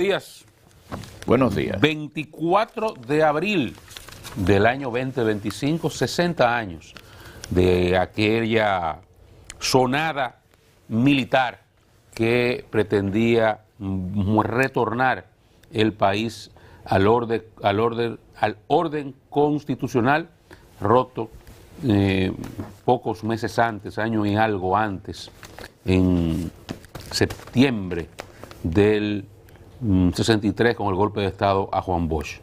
Días. Buenos días. 24 de abril del año 2025, 60 años de aquella sonada militar que pretendía retornar el país al orden constitucional roto pocos meses antes, año y algo antes, en septiembre del 63, con el golpe de Estado a Juan Bosch.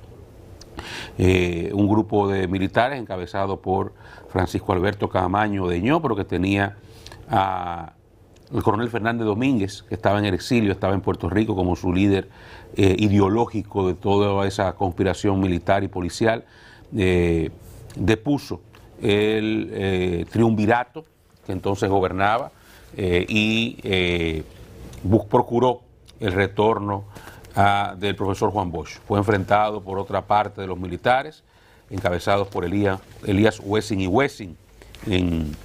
Un grupo de militares encabezado por Francisco Alberto Camaño Deñó, pero que tenía al coronel Fernández Domínguez, que estaba en el exilio, estaba en Puerto Rico como su líder ideológico de toda esa conspiración militar y policial, depuso el triunvirato que entonces gobernaba y procuró el retorno del profesor Juan Bosch. Fue enfrentado por otra parte de los militares, encabezados por Elías Wessing y Wessing, en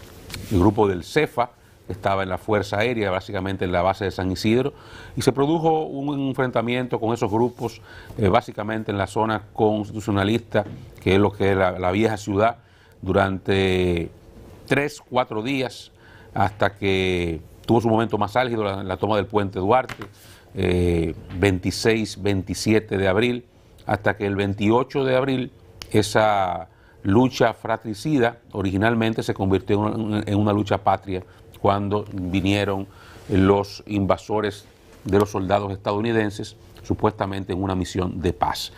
el grupo del CEFA, que estaba en la Fuerza Aérea, básicamente en la base de San Isidro, y se produjo un enfrentamiento con esos grupos, básicamente en la zona constitucionalista, que es lo que es la vieja ciudad, durante 3-4 días, hasta que tuvo su momento más álgido, la toma del puente Duarte, 26-27 de abril, hasta que el 28 de abril esa lucha fratricida originalmente se convirtió en una lucha patria cuando vinieron los invasores de los soldados estadounidenses, supuestamente en una misión de paz.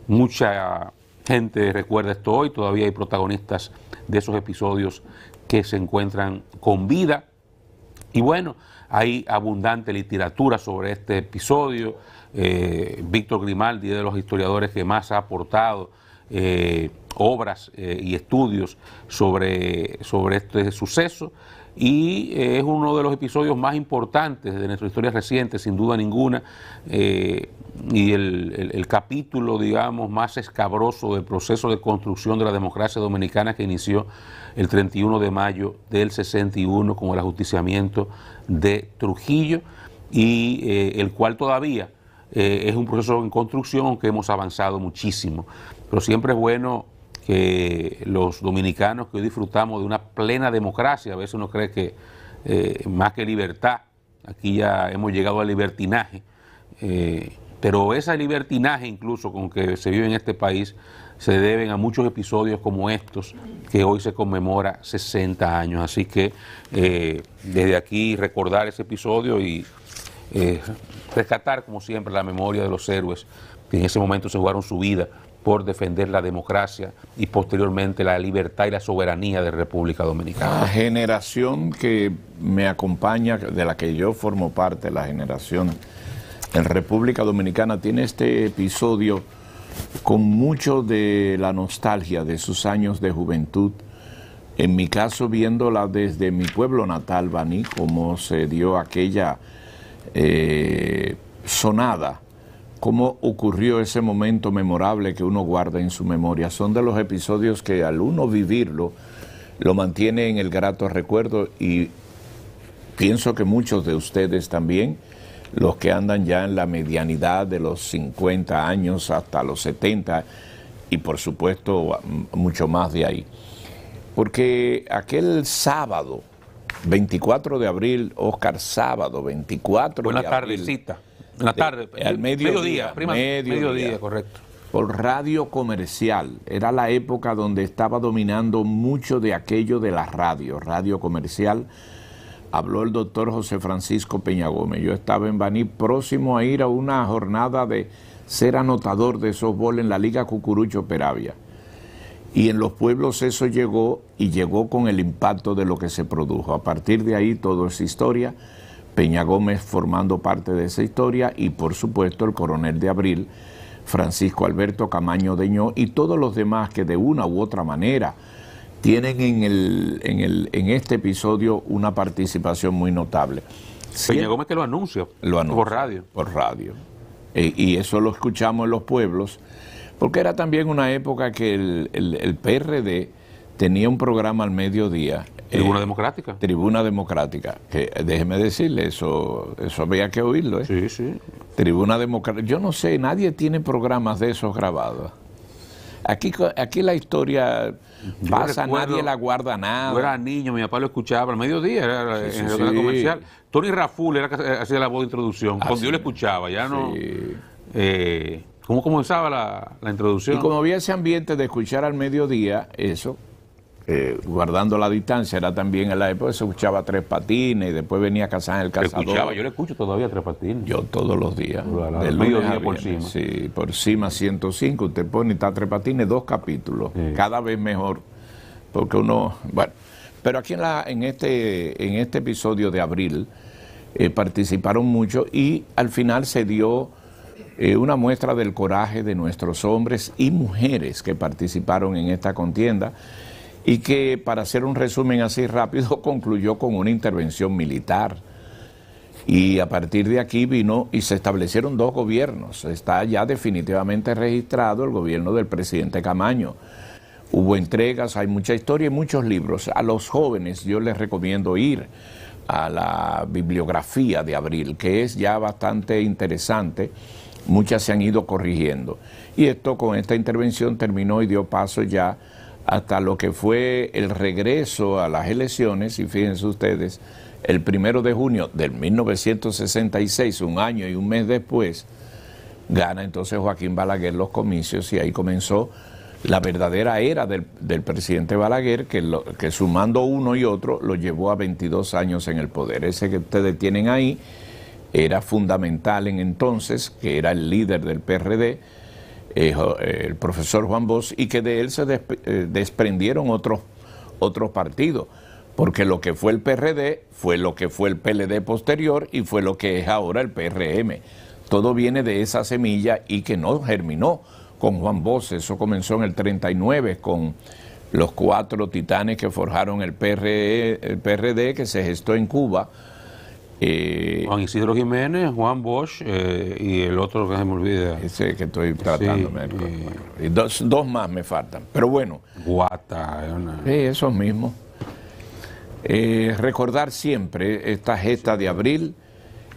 Mucha gente recuerda esto hoy, todavía hay protagonistas de esos episodios que se encuentran con vida. Y bueno, hay abundante literatura sobre este episodio. Víctor Grimaldi, de los historiadores que más ha aportado obras y estudios sobre este suceso, y es uno de los episodios más importantes de nuestra historia reciente, sin duda ninguna, y el capítulo, digamos, más escabroso del proceso de construcción de la democracia dominicana, que inició el 31 de mayo del 61 con el ajusticiamiento de Trujillo, y el cual todavía es un proceso en construcción, aunque hemos avanzado muchísimo. Pero siempre es bueno que los dominicanos que hoy disfrutamos de una plena democracia, a veces uno cree que más que libertad, aquí ya hemos llegado al libertinaje, pero ese libertinaje incluso con que se vive en este país se deben a muchos episodios como estos, que hoy se conmemora 60 años. Así que desde aquí recordar ese episodio y rescatar, como siempre, la memoria de los héroes que en ese momento se jugaron su vida por defender la democracia y posteriormente la libertad y la soberanía de República Dominicana. La generación que me acompaña, de la que yo formo parte, la generación en República Dominicana, tiene este episodio con mucho de la nostalgia de sus años de juventud. En mi caso, viéndola desde mi pueblo natal, Baní, cómo se dio aquella sonada, cómo ocurrió ese momento memorable que uno guarda en su memoria. Son de los episodios que al uno vivirlo, lo mantiene en el grato recuerdo, y pienso que muchos de ustedes también, los que andan ya en la medianidad de los 50 años hasta los 70, y por supuesto mucho más de ahí. Porque aquel sábado, 24 de abril, Oscar, sábado 24 Buena de abril. Tardecita. En la tarde, Al mediodía, correcto. Por radio comercial. Era la época donde estaba dominando mucho de aquello de la radio comercial. Habló el doctor José Francisco Peña Gómez. Yo estaba en Baní, próximo a ir a una jornada de ser anotador de softball en la Liga Cucurucho Peravia. Y en los pueblos eso llegó, y llegó con el impacto de lo que se produjo. A partir de ahí todo es historia. Peña Gómez formando parte de esa historia, y por supuesto el coronel de abril, Francisco Alberto Camaño Deñó, y todos los demás que de una u otra manera tienen en este episodio una participación muy notable. Peña Gómez que lo anuncia por radio. Por radio. Y eso lo escuchamos en los pueblos, porque era también una época que el PRD tenía un programa al mediodía Tribuna Democrática. Tribuna Democrática, que déjeme decirle, eso había que oírlo, ¿eh? Sí, sí. Tribuna Democrática. Yo no sé, nadie tiene programas de esos grabados. Aquí la historia pasa, nadie la guarda nada. Yo era niño, mi papá lo escuchaba al mediodía, era en el horario comercial. Tony Raful era que hacía la voz de introducción, cuando yo lo escuchaba, ya no... ¿Cómo comenzaba la introducción? Y como había ese ambiente de escuchar al mediodía, eso, guardando la distancia, era también en la época se escuchaba Tres Patines, y después venía Kazán el Cazador. Yo le escucho todavía Tres Patines. Yo todos los días. Del mediodía por cima. Sí, por cima 105, usted pone y está Tres Patines, 2 capítulos, cada vez mejor, porque uno, bueno, pero aquí en este episodio de abril participaron mucho y al final se dio una muestra del coraje de nuestros hombres y mujeres que participaron en esta contienda y que, para hacer un resumen así rápido, concluyó con una intervención militar. Y a partir de aquí vino y se establecieron 2 gobiernos. Está ya definitivamente registrado el gobierno del presidente Camaño. Hubo entregas, hay mucha historia y muchos libros. A los jóvenes yo les recomiendo ir a la bibliografía de Abril, que es ya bastante interesante. Muchas se han ido corrigiendo. Y esto, con esta intervención, terminó y dio paso ya hasta lo que fue el regreso a las elecciones. Y fíjense ustedes, el 1 de junio del 1966, un año y un mes después, gana entonces Joaquín Balaguer los comicios y ahí comenzó la verdadera era del presidente Balaguer, que sumando uno y otro lo llevó a 22 años en el poder. Ese que ustedes tienen ahí era fundamental en entonces, que era el líder del PRD, el profesor Juan Bosch, y que de él se desprendieron otros partidos, porque lo que fue el PRD fue lo que fue el PLD posterior y fue lo que es ahora el PRM. Todo viene de esa semilla y que no germinó con Juan Bosch. Eso comenzó en el 39 con los 4 titanes que forjaron el PRD, que se gestó en Cuba. Juan Isidro Jiménez, Juan Bosch y el otro que se me olvida. Ese que estoy tratando. Sí, dos más me faltan. Pero bueno. Guata. Esos mismos. Recordar siempre esta gesta de abril,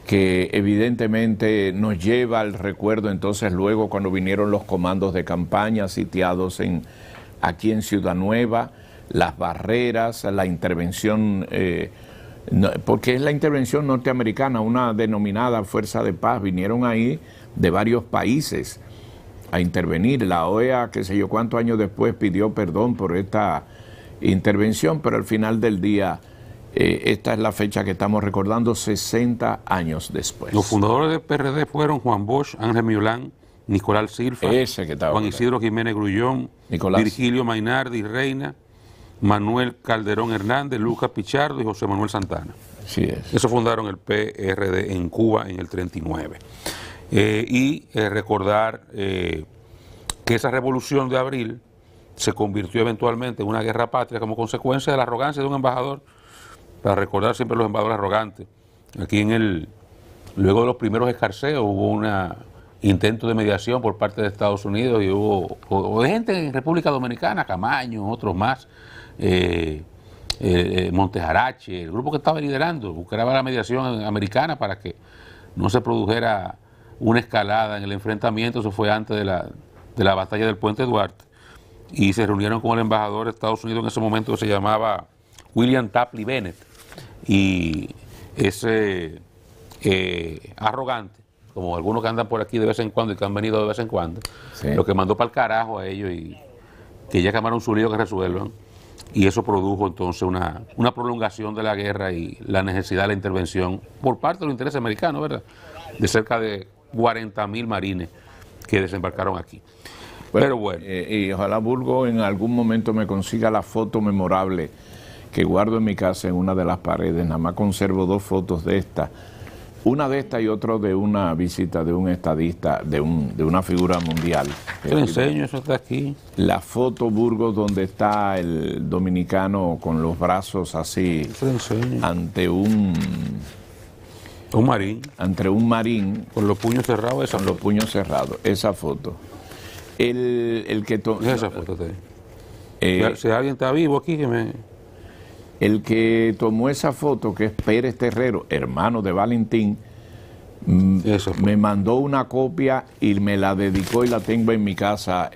que evidentemente nos lleva al recuerdo entonces luego cuando vinieron los comandos de campaña sitiados aquí en Ciudad Nueva, las barreras, la intervención, porque es la intervención norteamericana, una denominada Fuerza de Paz, vinieron ahí de varios países a intervenir. La OEA, qué sé yo cuántos años después, pidió perdón por esta intervención, pero al final del día esta es la fecha que estamos recordando 60 años después. Los fundadores del PRD fueron Juan Bosch, Ángel Miolán, Nicolás Silfa, Juan Isidro Jiménez Grullón, Virgilio Mainardi Reina, Manuel Calderón Hernández, Lucas Pichardo y José Manuel Santana. Así es. Eso fundaron el PRD en Cuba en el 39. Recordar que esa revolución de abril se convirtió eventualmente en una guerra patria como consecuencia de la arrogancia de un embajador, para recordar siempre los embajadores arrogantes. Aquí luego de los primeros escarceos hubo un intento de mediación por parte de Estados Unidos y hubo gente en República Dominicana, Camaño, otros más, Montejarache, el grupo que estaba liderando, buscaba la mediación americana para que no se produjera una escalada en el enfrentamiento. Eso fue antes de la batalla del Puente Duarte. Y se reunieron con el embajador de Estados Unidos en ese momento, que se llamaba William Tapley Bennett. Y ese arrogante, como algunos que andan por aquí de vez en cuando y que han venido de vez en cuando, sí, lo que mandó para el carajo a ellos y que ya llamaron su lío que resuelvan. Y eso produjo entonces una prolongación de la guerra y la necesidad de la intervención por parte de los intereses americanos, ¿verdad? De cerca de 40.000 marines que desembarcaron aquí. Pero bueno. Y ojalá Burgos en algún momento me consiga la foto memorable que guardo en mi casa en una de las paredes. Nada más conservo 2 fotos de esta. Una de esta y otra de una visita de un estadista, de una figura mundial. Te enseño, eso está aquí. La foto, Burgos, donde está el dominicano con los brazos así ante un marín. Ante un marín. Con los puños cerrados. Con los puños cerrados, esa foto. El que esa foto si alguien está vivo aquí, que me... El que tomó esa foto, que es Pérez Terrero, hermano de Valentín, me mandó una copia y me la dedicó y la tengo en mi casa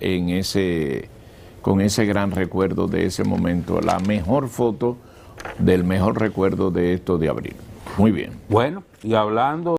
con ese gran recuerdo de ese momento. La mejor foto del mejor recuerdo de esto de abril. Muy bien. Bueno, y hablando